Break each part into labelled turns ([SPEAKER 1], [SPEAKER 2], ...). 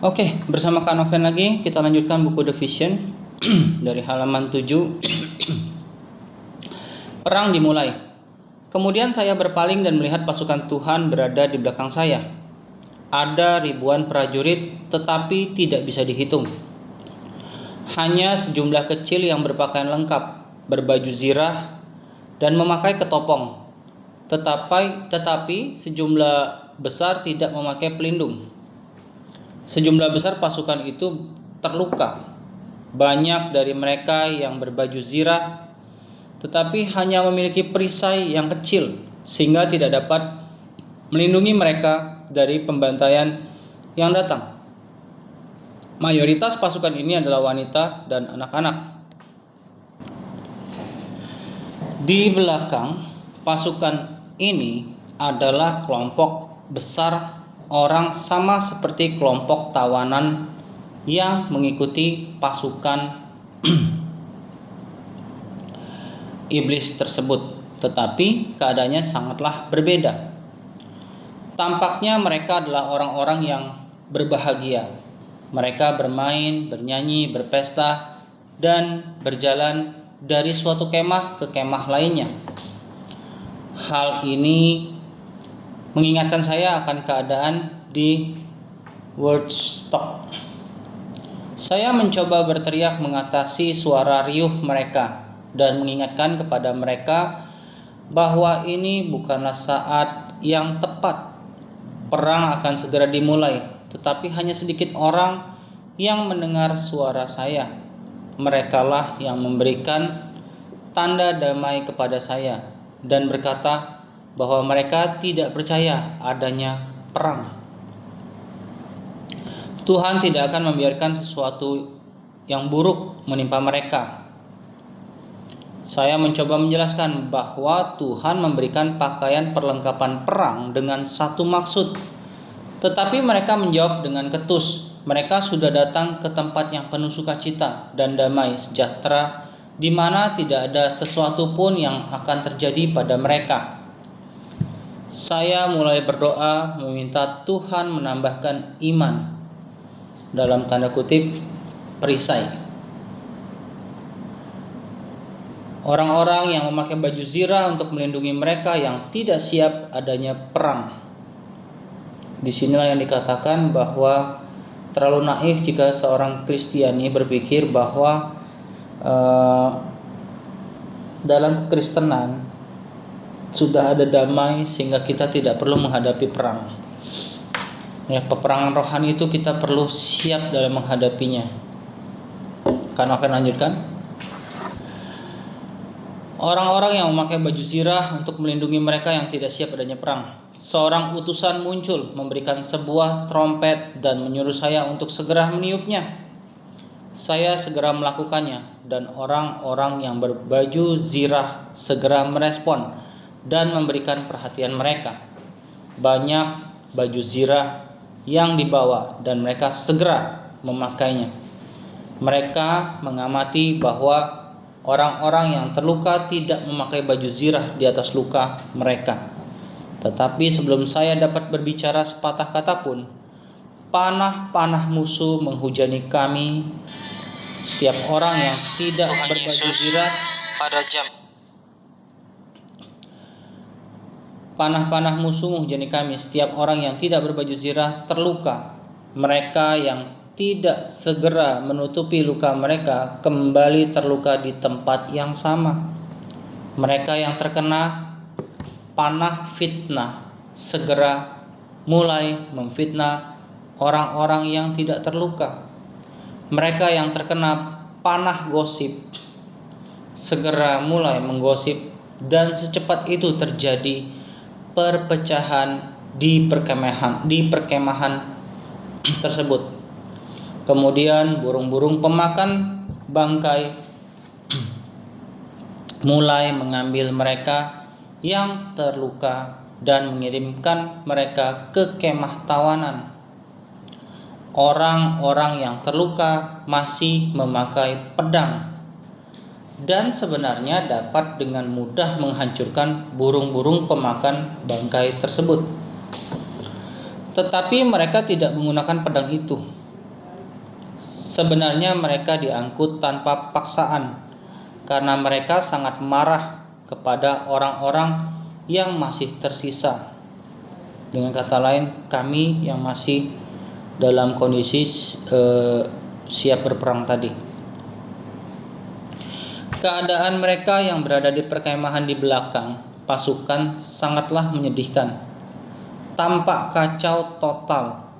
[SPEAKER 1] Oke, bersama Kak Noven lagi, kita lanjutkan buku The Vision dari halaman 7. Perang dimulai. Kemudian saya berpaling dan melihat pasukan Tuhan berada di belakang saya. Ada ribuan prajurit, tetapi tidak bisa dihitung. Hanya sejumlah kecil yang berpakaian lengkap, berbaju zirah, dan memakai ketopong. Tetapi sejumlah besar tidak memakai pelindung. Sejumlah besar pasukan itu terluka. Banyak dari mereka yang berbaju zirah, tetapi hanya memiliki perisai yang kecil, sehingga tidak dapat melindungi mereka dari pembantaian yang datang. Mayoritas pasukan ini adalah wanita dan anak-anak. Di belakang pasukan ini adalah kelompok besar orang sama seperti kelompok tawanan yang mengikuti pasukan iblis tersebut, tetapi keadaannya sangatlah berbeda. Tampaknya mereka adalah orang-orang yang berbahagia. Mereka bermain, bernyanyi, berpesta, dan berjalan dari suatu kemah ke kemah lainnya. Hal ini mengingatkan saya akan keadaan di Woodstock. Saya mencoba berteriak mengatasi suara riuh mereka dan mengingatkan kepada mereka bahwa ini bukanlah saat yang tepat. Perang akan segera dimulai, tetapi hanya sedikit orang yang mendengar suara saya. Merekalah yang memberikan tanda damai kepada saya dan berkata bahwa mereka tidak percaya adanya perang. Tuhan tidak akan membiarkan sesuatu yang buruk menimpa mereka. Saya mencoba menjelaskan bahwa Tuhan memberikan pakaian perlengkapan perang dengan satu maksud. Tetapi mereka menjawab dengan ketus. Mereka sudah datang ke tempat yang penuh sukacita dan damai sejahtera, di mana tidak ada sesuatu pun yang akan terjadi pada mereka. Saya mulai berdoa meminta Tuhan menambahkan iman, dalam tanda kutip, perisai. Orang-orang yang memakai baju zirah untuk melindungi mereka yang tidak siap adanya perang. Disinilah yang dikatakan bahwa terlalu naif jika seorang Kristiani berpikir bahwa dalam kekristenan sudah ada damai sehingga kita tidak perlu menghadapi perang. Ya, peperangan rohani itu kita perlu siap dalam menghadapinya. Kan akan lanjutkan. Orang-orang yang memakai baju zirah untuk melindungi mereka yang tidak siap adanya perang. Seorang utusan muncul memberikan sebuah trompet dan menyuruh saya untuk segera meniupnya. Saya segera melakukannya dan orang-orang yang berbaju zirah segera merespon dan memberikan perhatian mereka. Banyak baju zirah yang dibawa dan mereka segera memakainya. Mereka mengamati bahwa orang-orang yang terluka tidak memakai baju zirah di atas luka mereka. Tetapi sebelum saya dapat berbicara sepatah kata pun, panah-panah musuh menghujani kami. Setiap orang yang tidak berbaju zirah pada jam panah-panah musuh menghujani kami. Setiap orang yang tidak berbaju zirah terluka. Mereka yang tidak segera menutupi luka mereka kembali terluka di tempat yang sama. Mereka yang terkena panah fitnah segera mulai memfitnah orang-orang yang tidak terluka. Mereka yang terkena panah gosip segera mulai menggosip, dan secepat itu terjadi perpecahan di perkemahan tersebut. Kemudian burung-burung pemakan bangkai mulai mengambil mereka yang terluka dan mengirimkan mereka ke kemah tawanan. Orang-orang yang terluka masih memakai pedang dan sebenarnya dapat dengan mudah menghancurkan burung-burung pemakan bangkai tersebut. Tetapi mereka tidak menggunakan pedang itu. Sebenarnya mereka diangkut tanpa paksaan karena mereka sangat marah kepada orang-orang yang masih tersisa. Dengan kata lain, kami yang masih dalam kondisi siap berperang tadi. Keadaan mereka yang berada di perkemahan di belakang pasukan sangatlah menyedihkan. Tampak kacau total.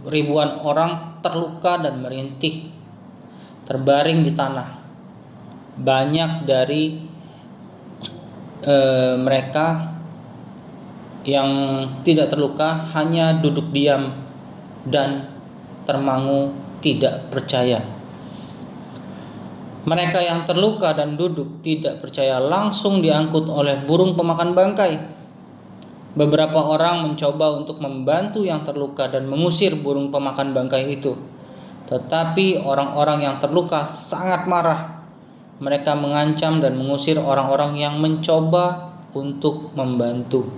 [SPEAKER 1] Ribuan orang terluka dan merintih, terbaring di tanah. Banyak dari mereka yang tidak terluka hanya duduk diam dan termangu tidak percaya. Mereka yang terluka dan duduk tidak percaya langsung diangkut oleh burung pemakan bangkai. Beberapa orang mencoba untuk membantu yang terluka dan mengusir burung pemakan bangkai itu. Tetapi orang-orang yang terluka sangat marah. Mereka mengancam dan mengusir orang-orang yang mencoba untuk membantu.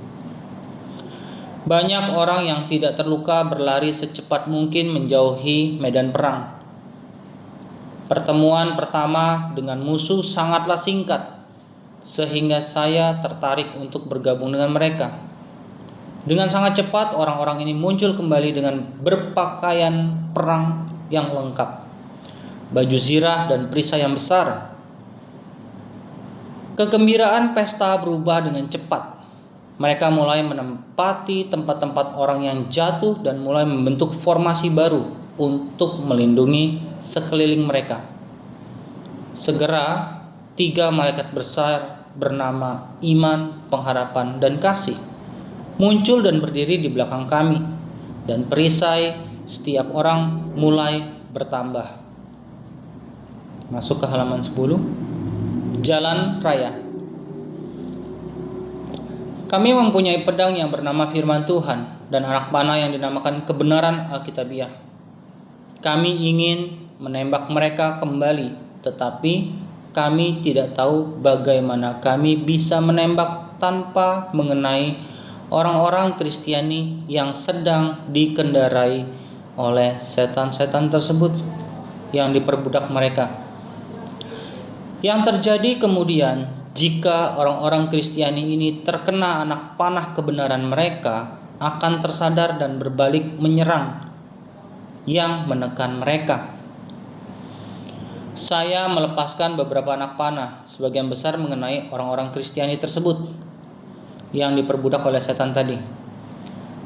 [SPEAKER 1] Banyak orang yang tidak terluka berlari secepat mungkin menjauhi medan perang. Pertemuan pertama dengan musuh sangatlah singkat, sehingga saya tertarik untuk bergabung dengan mereka. Dengan sangat cepat orang-orang ini muncul kembali dengan berpakaian perang yang lengkap, baju zirah dan perisai yang besar. Kegembiraan pesta berubah dengan cepat. Mereka mulai menempati tempat-tempat orang yang jatuh dan mulai membentuk formasi baru untuk melindungi sekeliling mereka. Segera 3 malaikat besar bernama Iman, Pengharapan, dan Kasih muncul dan berdiri di belakang kami, dan perisai setiap orang mulai bertambah. Masuk ke halaman 10. Jalan raya. Kami mempunyai pedang yang bernama Firman Tuhan dan anak panah yang dinamakan Kebenaran Alkitabiah. Kami ingin menembak mereka kembali, tetapi kami tidak tahu bagaimana kami bisa menembak tanpa mengenai orang-orang Kristiani yang sedang dikendarai oleh setan-setan tersebut yang diperbudak mereka. Yang terjadi kemudian, jika orang-orang Kristiani ini terkena anak panah kebenaran mereka, akan tersadar dan berbalik menyerang yang menekan mereka. Saya melepaskan beberapa anak panah, sebagian besar mengenai orang-orang Kristiani tersebut yang diperbudak oleh setan tadi.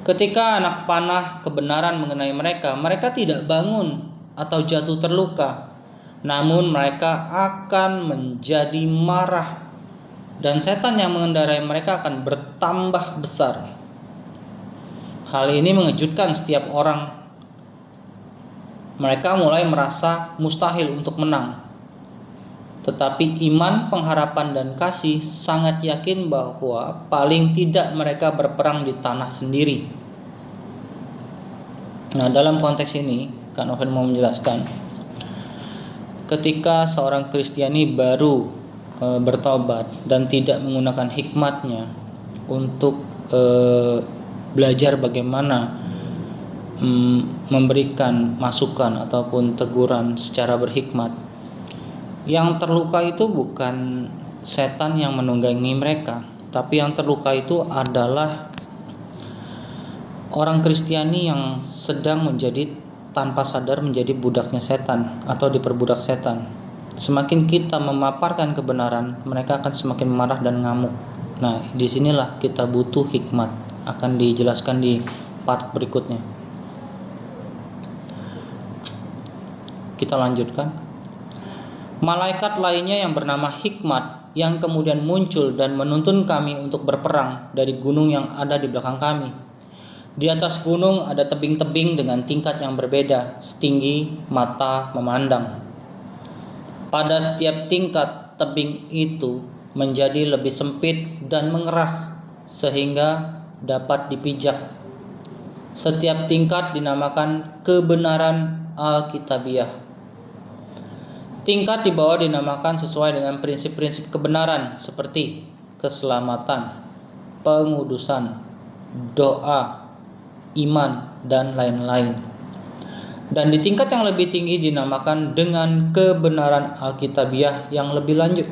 [SPEAKER 1] Ketika anak panah kebenaran mengenai mereka, mereka tidak bangun atau jatuh terluka, namun mereka akan menjadi marah, dan setan yang mengendarai mereka akan bertambah besar. Hal ini mengejutkan setiap orang. Mereka mulai merasa mustahil untuk menang. Tetapi Iman, Pengharapan, dan Kasih sangat yakin bahwa paling tidak mereka berperang di tanah sendiri. Nah, dalam konteks ini, Kak Noven mau menjelaskan, ketika seorang Kristiani baru bertobat dan tidak menggunakan hikmatnya untuk belajar bagaimana memberikan masukan ataupun teguran secara berhikmat, yang terluka itu bukan setan yang menunggangi mereka, tapi yang terluka itu adalah orang Kristiani yang sedang menjadi tanpa sadar menjadi budaknya setan atau diperbudak setan. Semakin kita memaparkan kebenaran, mereka akan semakin marah dan ngamuk. Nah, disinilah kita butuh hikmat. Akan dijelaskan di part berikutnya. Kita lanjutkan. Malaikat lainnya yang bernama Hikmat yang kemudian muncul dan menuntun kami untuk berperang dari gunung yang ada di belakang kami. Di atas gunung ada tebing-tebing dengan tingkat yang berbeda, setinggi mata memandang. Pada setiap tingkat tebing itu menjadi lebih sempit dan mengeras sehingga dapat dipijak. Setiap tingkat dinamakan Kebenaran Alkitabiah. Tingkat di bawah dinamakan sesuai dengan prinsip-prinsip kebenaran seperti keselamatan, pengudusan, doa, iman, dan lain-lain. Dan di tingkat yang lebih tinggi dinamakan dengan kebenaran Alkitabiah yang lebih lanjut.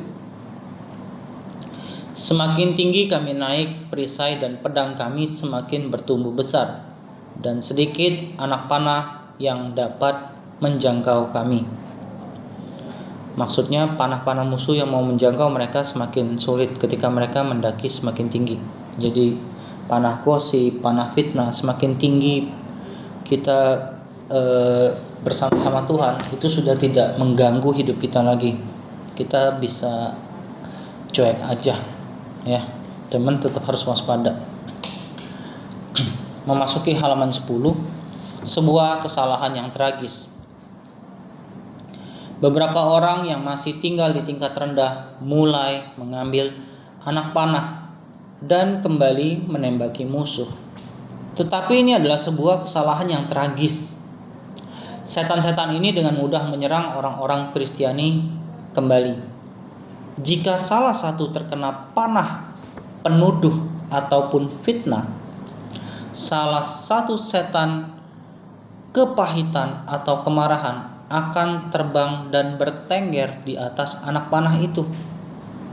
[SPEAKER 1] Semakin tinggi kami naik, perisai dan pedang kami semakin bertumbuh besar, dan sedikit anak panah yang dapat menjangkau kami. Maksudnya panah-panah musuh yang mau menjangkau mereka semakin sulit ketika mereka mendaki semakin tinggi. Jadi panah gosip, panah fitnah semakin tinggi kita bersama-sama Tuhan, itu sudah tidak mengganggu hidup kita lagi. Kita bisa cuek aja, ya. Teman tetap harus waspada. Memasuki halaman 10, sebuah kesalahan yang tragis. Beberapa orang yang masih tinggal di tingkat rendah mulai mengambil anak panah dan kembali menembaki musuh. Tetapi ini adalah sebuah kesalahan yang tragis. Setan-setan ini dengan mudah menyerang orang-orang Kristiani kembali. Jika salah satu terkena panah penuduh ataupun fitnah, salah satu setan kepahitan atau kemarahan akan terbang dan bertengger di atas anak panah itu.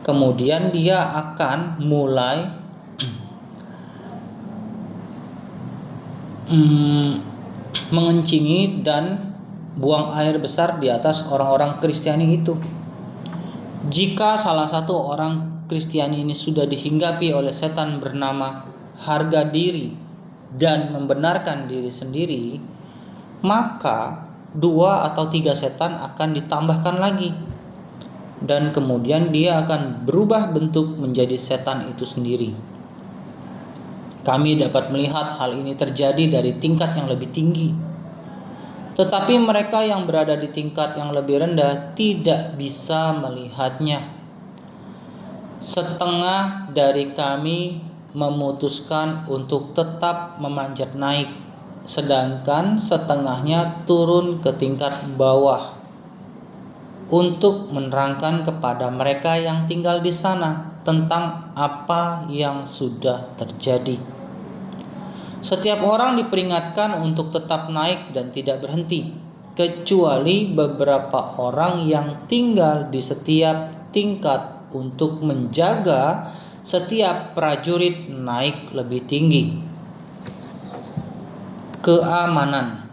[SPEAKER 1] Kemudian dia akan mulai mengencingi dan buang air besar di atas orang-orang Kristiani itu. Jika salah satu orang Kristiani ini sudah dihinggapi oleh setan bernama harga diri dan membenarkan diri sendiri, maka 2 atau 3 setan akan ditambahkan lagi, dan kemudian dia akan berubah bentuk menjadi setan itu sendiri. Kami dapat melihat hal ini terjadi dari tingkat yang lebih tinggi. Tetapi mereka yang berada di tingkat yang lebih rendah tidak bisa melihatnya. Setengah dari kami memutuskan untuk tetap memanjat naik, sedangkan setengahnya turun ke tingkat bawah untuk menerangkan kepada mereka yang tinggal di sana tentang apa yang sudah terjadi. Setiap orang diperingatkan untuk tetap naik dan tidak berhenti, kecuali beberapa orang yang tinggal di setiap tingkat untuk menjaga setiap prajurit naik lebih tinggi. Keamanan.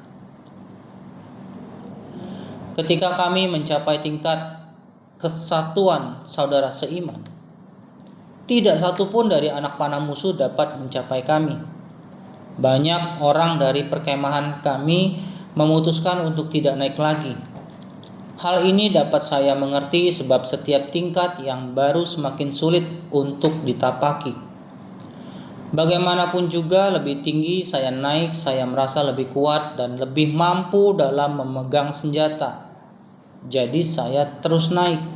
[SPEAKER 1] Ketika kami mencapai tingkat kesatuan saudara seiman, tidak satupun dari anak panah musuh dapat mencapai kami. Banyak orang dari perkemahan kami memutuskan untuk tidak naik lagi. Hal ini dapat saya mengerti sebab setiap tingkat yang baru semakin sulit untuk ditapaki. Bagaimanapun juga lebih tinggi saya naik, saya merasa lebih kuat dan lebih mampu dalam memegang senjata. Jadi saya terus naik.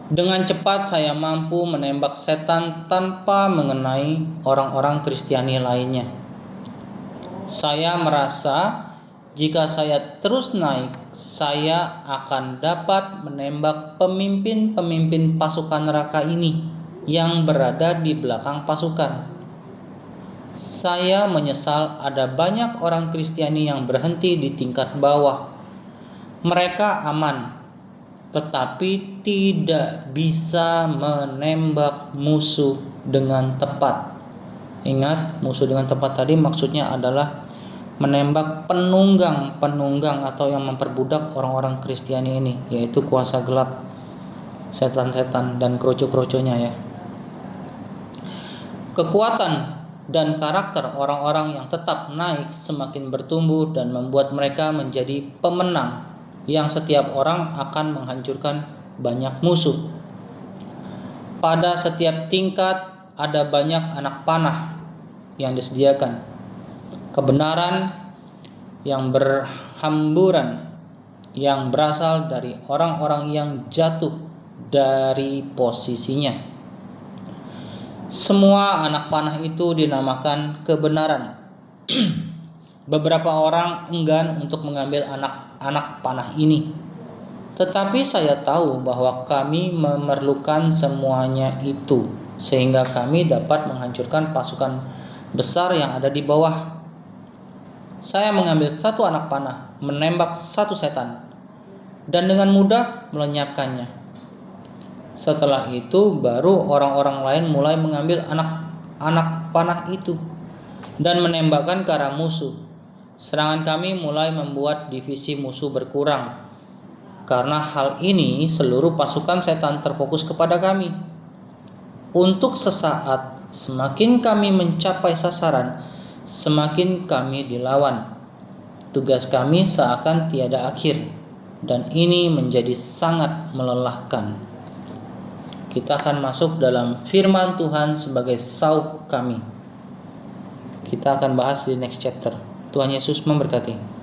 [SPEAKER 1] Dengan cepat saya mampu menembak setan tanpa mengenai orang-orang Kristiani lainnya. Saya merasa jika saya terus naik, saya akan dapat menembak pemimpin-pemimpin pasukan neraka ini yang berada di belakang pasukan. Saya menyesal ada banyak orang Kristiani yang berhenti di tingkat bawah. Mereka aman, tetapi tidak bisa menembak musuh dengan tepat. Ingat, musuh dengan tepat tadi maksudnya adalah menembak penunggang atau yang memperbudak orang-orang Kristiani ini, yaitu kuasa gelap, setan-setan dan kroco-kroconya ya. Kekuatan dan karakter orang-orang yang tetap naik semakin bertumbuh dan membuat mereka menjadi pemenang yang setiap orang akan menghancurkan banyak musuh. Pada setiap tingkat ada banyak anak panah yang disediakan. Kebenaran yang berhamburan yang berasal dari orang-orang yang jatuh dari posisinya. Semua anak panah itu dinamakan kebenaran. Beberapa orang enggan untuk mengambil anak panah ini. Tetapi saya tahu bahwa kami memerlukan semuanya itu, sehingga kami dapat menghancurkan pasukan besar yang ada di bawah. Saya mengambil satu anak panah, menembak satu setan, dan dengan mudah melenyapkannya. Setelah itu baru orang-orang lain mulai mengambil anak panah itu dan menembakkan ke arah musuh. Serangan kami mulai membuat divisi musuh berkurang. Karena hal ini seluruh pasukan setan terfokus kepada kami. Untuk sesaat, semakin kami mencapai sasaran, semakin kami dilawan. Tugas kami seakan tiada akhir, dan ini menjadi sangat melelahkan. Kita akan masuk dalam firman Tuhan sebagai sauq kami. Kita akan bahas di next chapter. Tuhan Yesus memberkati.